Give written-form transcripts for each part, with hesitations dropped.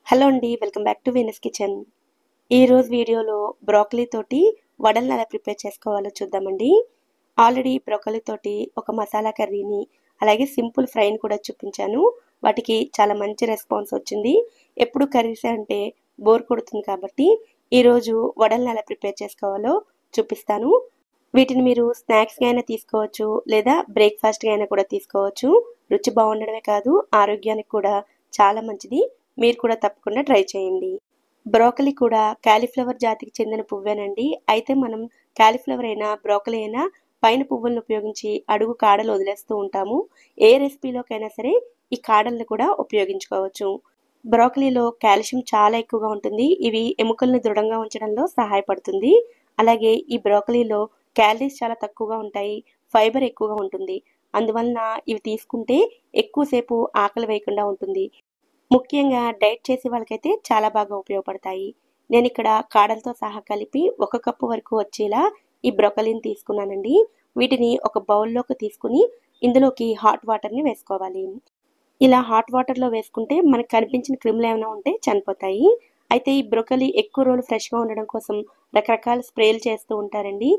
Hello అండి, welcome back to Venus kitchen. ఈ రోజు వీడియోలో బ్రోకలీ తోటి వడల్ని ఎలా ప్రిపేర్ చేసుకోవాలో చూద్దామండి. ఆల్రెడీ బ్రోకలీ తోటి ఒక మసాలా కర్రీని అలాగే సింపుల్ ఫ్రైని కూడా చూపించాను. వాటికి చాలా మంచి రెస్పాన్స్ వచ్చింది. ఎప్పుడు కర్రీస్ అంటే బోర్ కొడుతుంది కాబట్టి ఈరోజు వడల్ని ఎలా ప్రిపేర్ చేసుకోవాలో చూపిస్తాను. వీటిని మీరు స్నాక్స్గా అయినా తీసుకోవచ్చు, లేదా బ్రేక్ఫాస్ట్గా అయినా కూడా తీసుకోవచ్చు. రుచి బాగుండడమే కాదు, ఆరోగ్యానికి కూడా చాలా మంచిది. మీరు కూడా తప్పకుండా ట్రై చేయండి. బ్రోకలీ కూడా కాలీఫ్లవర్ జాతికి చెందిన పువ్వేనండి. అయితే మనం కాలీఫ్లవర్ అయినా బ్రోకలీ అయినా పైన పువ్వులను ఉపయోగించి అడుగు కాడలు వదిలేస్తూ ఉంటాము. ఏ రెసిపీలోకైనా సరే ఈ కాడల్ని కూడా ఉపయోగించుకోవచ్చు. బ్రోకలీలో కాల్షియం చాలా ఎక్కువగా ఉంటుంది. ఇవి ఎముకల్ని దృఢంగా ఉంచడంలో సహాయపడుతుంది. అలాగే ఈ బ్రోకలీలో క్యాలరీస్ చాలా తక్కువగా ఉంటాయి, ఫైబర్ ఎక్కువగా ఉంటుంది. అందువలన ఇవి తీసుకుంటే ఎక్కువసేపు ఆకలి వేయకుండా ఉంటుంది. ముఖ్యంగా డైట్ చేసే వాళ్ళకైతే చాలా బాగా ఉపయోగపడతాయి. నేను ఇక్కడ కాడలతో సహా కలిపి 1 కప్పు వరకు వచ్చేలా ఈ బ్రోకలీని తీసుకున్నానండి. వీటిని ఒక బౌల్లోకి తీసుకుని ఇందులోకి హాట్ వాటర్ని వేసుకోవాలి. ఇలా హాట్ వాటర్లో వేసుకుంటే మనకు కనిపించిన క్రిములు ఏమైనా ఉంటే చనిపోతాయి. అయితే ఈ బ్రోకలీ ఎక్కువ రోజులు ఫ్రెష్గా ఉండడం కోసం రకరకాల స్ప్రేలు చేస్తూ ఉంటారండి.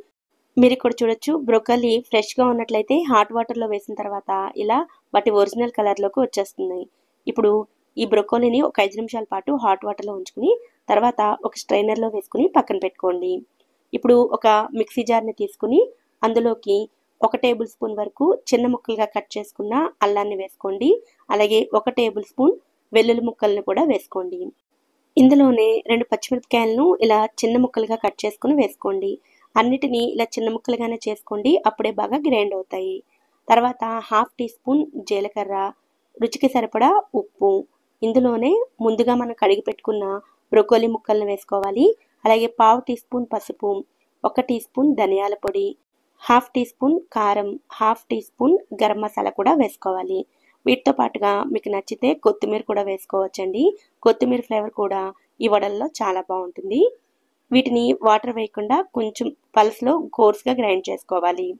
మీరు ఇక్కడ చూడొచ్చు, బ్రోకలీ ఫ్రెష్గా ఉన్నట్లయితే హాట్ వాటర్లో వేసిన తర్వాత ఇలా వాటి ఒరిజినల్ కలర్లోకి వచ్చేస్తుంది. ఇప్పుడు ఈ బ్రోకలీని ఒక 5 నిమిషాల పాటు హాట్ వాటర్లో ఉంచుకుని తర్వాత ఒక స్ట్రైనర్లో వేసుకుని పక్కన పెట్టుకోండి. ఇప్పుడు ఒక మిక్సీ జార్ని తీసుకుని అందులోకి 1 టేబుల్ స్పూన్ వరకు చిన్న ముక్కలుగా కట్ చేసుకున్న అల్లాన్ని వేసుకోండి. అలాగే 1 టేబుల్ స్పూన్ వెల్లుల్లి ముక్కల్ని కూడా వేసుకోండి. ఇందులోనే 2 పచ్చిమిరపకాయలను ఇలా చిన్న ముక్కలుగా కట్ చేసుకుని వేసుకోండి. అన్నిటినీ ఇలా చిన్న ముక్కలుగానే చేసుకోండి, అప్పుడే బాగా గ్రైండ్ అవుతాయి. తర్వాత 1/2 టీ స్పూన్ జీలకర్ర, రుచికి సరిపడా ఉప్పు, ఇందులోనే ముందుగా మనం కడిగి పెట్టుకున్న బ్రోకలీ ముక్కలను వేసుకోవాలి. అలాగే 1/2 టీ స్పూన్ పసుపు, 1 టీ స్పూన్ ధనియాల పొడి, 1/2 టీ స్పూన్ కారం, 1/2 టీ స్పూన్ గరం మసాలా కూడా వేసుకోవాలి. వీటితో పాటుగా మీకు నచ్చితే కొత్తిమీర కూడా వేసుకోవచ్చండి. కొత్తిమీర ఫ్లేవర్ కూడా ఈ వడల్లో చాలా బాగుంటుంది. వీటిని వాటర్ వేయకుండా కొంచెం పల్స్లో కోర్స్గా గ్రైండ్ చేసుకోవాలి.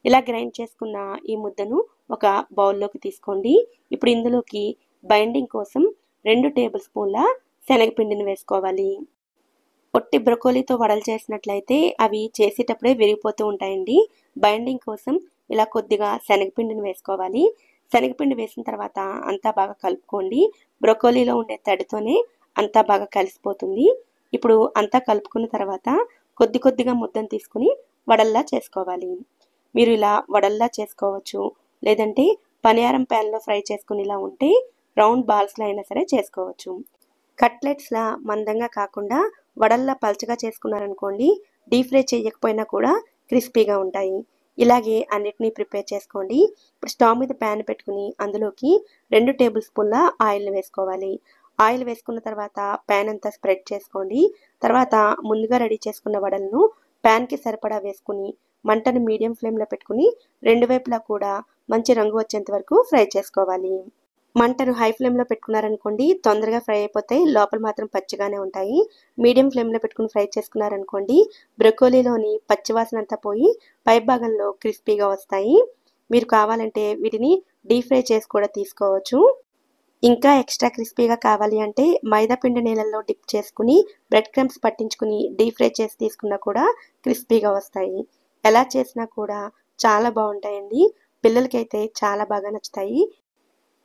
ఇలా గ్రైండ్ చేసుకున్న ఈ ముద్దను ఒక బౌల్లోకి తీసుకోండి. ఇప్పుడు ఇందులోకి బైండింగ్ కోసం 2 టేబుల్ స్పూన్ల శనగపిండిని వేసుకోవాలి. పొట్టి బ్రోకలీతో వడలు చేసినట్లయితే అవి చేసేటప్పుడే విరిగిపోతూ ఉంటాయండి. బైండింగ్ కోసం ఇలా కొద్దిగా శనగపిండిని వేసుకోవాలి. శనగపిండి వేసిన తర్వాత అంతా బాగా కలుపుకోండి. బ్రోకలీలో ఉండే తడితోనే అంతా బాగా కలిసిపోతుంది. ఇప్పుడు అంతా కలుపుకున్న తర్వాత కొద్ది కొద్దిగా ముద్దను తీసుకుని వడల్లా చేసుకోవాలి. మీరు ఇలా వడల్లా చేసుకోవచ్చు, లేదంటే పనియారం ప్యాన్లో ఫ్రై చేసుకుని ఇలా ఉంటే రౌండ్ బాల్స్లో అయినా సరే చేసుకోవచ్చు. కట్లెట్స్లా మందంగా కాకుండా వడల్లా పల్చగా చేసుకున్నారనుకోండి, డీప్ ఫ్రై చేయకపోయినా కూడా క్రిస్పీగా ఉంటాయి. ఇలాగే అన్నిటినీ ప్రిపేర్ చేసుకోండి. ఇప్పుడు స్టవ్ మీద ప్యాన్ పెట్టుకుని అందులోకి 2 టేబుల్ స్పూన్ల ఆయిల్ని వేసుకోవాలి. ఆయిల్ వేసుకున్న తర్వాత ప్యాన్ అంతా స్ప్రెడ్ చేసుకోండి. తర్వాత ముందుగా రెడీ చేసుకున్న వడలను ప్యాన్కి సరిపడా వేసుకుని మంటను మీడియం ఫ్లేమ్లో పెట్టుకుని 2 వైపులా కూడా మంచి రంగు వచ్చేంత వరకు ఫ్రై చేసుకోవాలి. మంటను హై ఫ్లేమ్లో పెట్టుకున్నారనుకోండి, తొందరగా ఫ్రై అయిపోతాయి, లోపల మాత్రం పచ్చిగానే ఉంటాయి. మీడియం ఫ్లేమ్లో పెట్టుకుని ఫ్రై చేసుకున్నారనుకోండి, బ్రోకలీలోని పచ్చివాసన అంతా పోయి పై భాగంలో క్రిస్పీగా వస్తాయి. మీరు కావాలంటే వీటిని డీప్ ఫ్రై చేసి కూడా తీసుకోవచ్చు. ఇంకా ఎక్స్ట్రా క్రిస్పీగా కావాలి అంటే మైదా పిండి నీళ్ళల్లో డిప్ చేసుకుని బ్రెడ్ క్రమ్స్ పట్టించుకుని డీప్ ఫ్రై చేసి తీసుకున్నా కూడా క్రిస్పీగా వస్తాయి. ఎలా చేసినా కూడా చాలా బాగుంటాయండి. పిల్లలకైతే చాలా బాగా నచ్చుతాయి.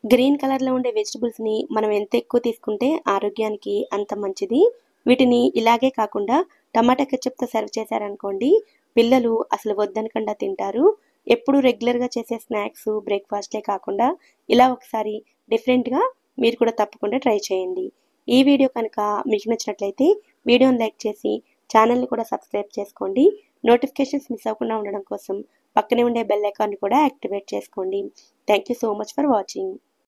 గ్రీన్ కలర్లో ఉండే వెజిటబుల్స్ని మనం ఎంత ఎక్కువ తీసుకుంటే ఆరోగ్యానికి అంత మంచిది. వీటిని ఇలాగే కాకుండా టమాటా కెచప్తో సర్వ్ చేశారనుకోండి, పిల్లలు అసలు వద్దనకుండా తింటారు. ఎప్పుడు రెగ్యులర్గా చేసే స్నాక్స్ బ్రేక్ఫాస్ట్లే కాకుండా ఇలా ఒకసారి డిఫరెంట్గా మీరు కూడా తప్పకుండా ట్రై చేయండి. ఈ వీడియో కనుక మీకు నచ్చినట్లయితే వీడియోని లైక్ చేసి ఛానల్ని కూడా సబ్స్క్రైబ్ చేసుకోండి. నోటిఫికేషన్స్ మిస్ అవ్వకుండా ఉండడం కోసం పక్కనే ఉండే బెల్ ఐకాన్ని కూడా యాక్టివేట్ చేసుకోండి. Thank you so much for watching.